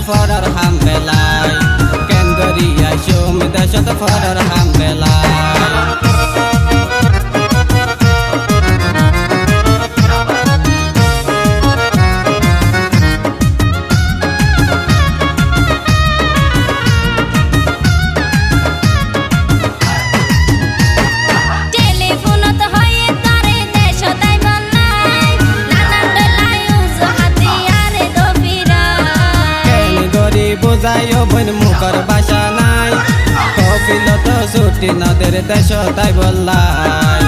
farar hambelai ken goriya shom dashat farar hambelai বুঝাইও বোন মুখর বাসা নাই কফিলত ছুটি নদের দেশ তাই বললাই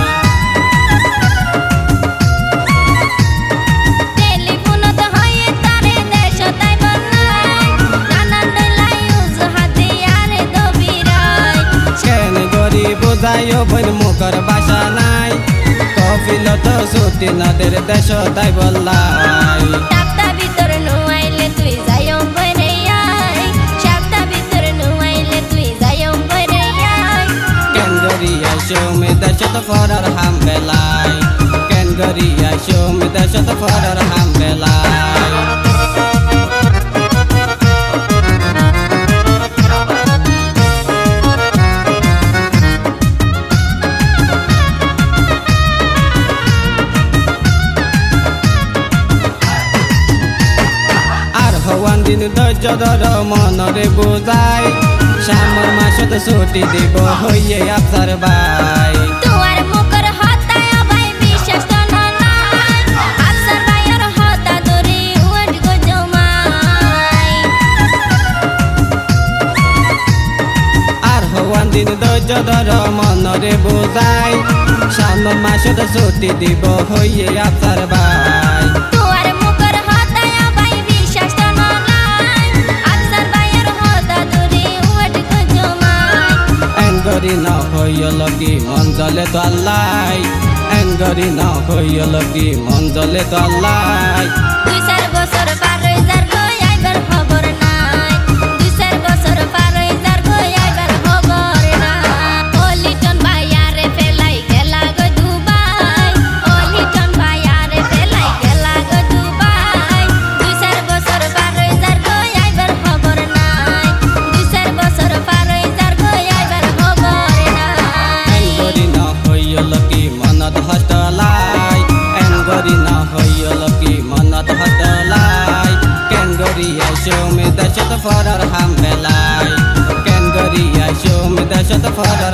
কেন গরি বুঝাইও বোন মুখর বাসা নাই কফিলত ছুটি নদের দেশ তাই বললাই show me the shot farar hambelai ken goriya show me the shot farar hambelai ar hawan din dojodor monore bujai শ্যামর মাসত ছুটি দিব হইয়ে আফসার ভাই তোমার মুখর হতায় ভাই বিশ্বাস তো নাই আফসার ভাইয়ের হতা দরি ওট গো জমাই আর হওয়ান দিন ধৈর্য ধর মনরে বুঝাই শ্যামর মাসত ছুটি দিব হইয়ে আফসার ভাই তোমার মুখর হতায় ভাই বিশ্বাস তো নাই আফসার ভাইয়ের হতা দরি Engori na hoyolo ki manjale to Allah Engori na hoyolo ki manjale to Allah দুই চার বছর পার হই যার গো আইবার খবর নাই দুই চার বছর পার হই যার গো আইবার খবর নাই ও লিটন ভাই আরে ফেলাই গেলা গো দুবাই ও লিটন ভাই আরে ফেলাই গেলা গো দুবাই দুই চার বছর পার হই যার গো আইবার খবর নাই দুই চার বছর পার হই যার গো আইবার খবর নাই Engori na hoyolo ki manat hastalai Engori na hoyolo ki manat hastalai Kengori ya show me the shot farar hambelai Kengori ya show me the shot farar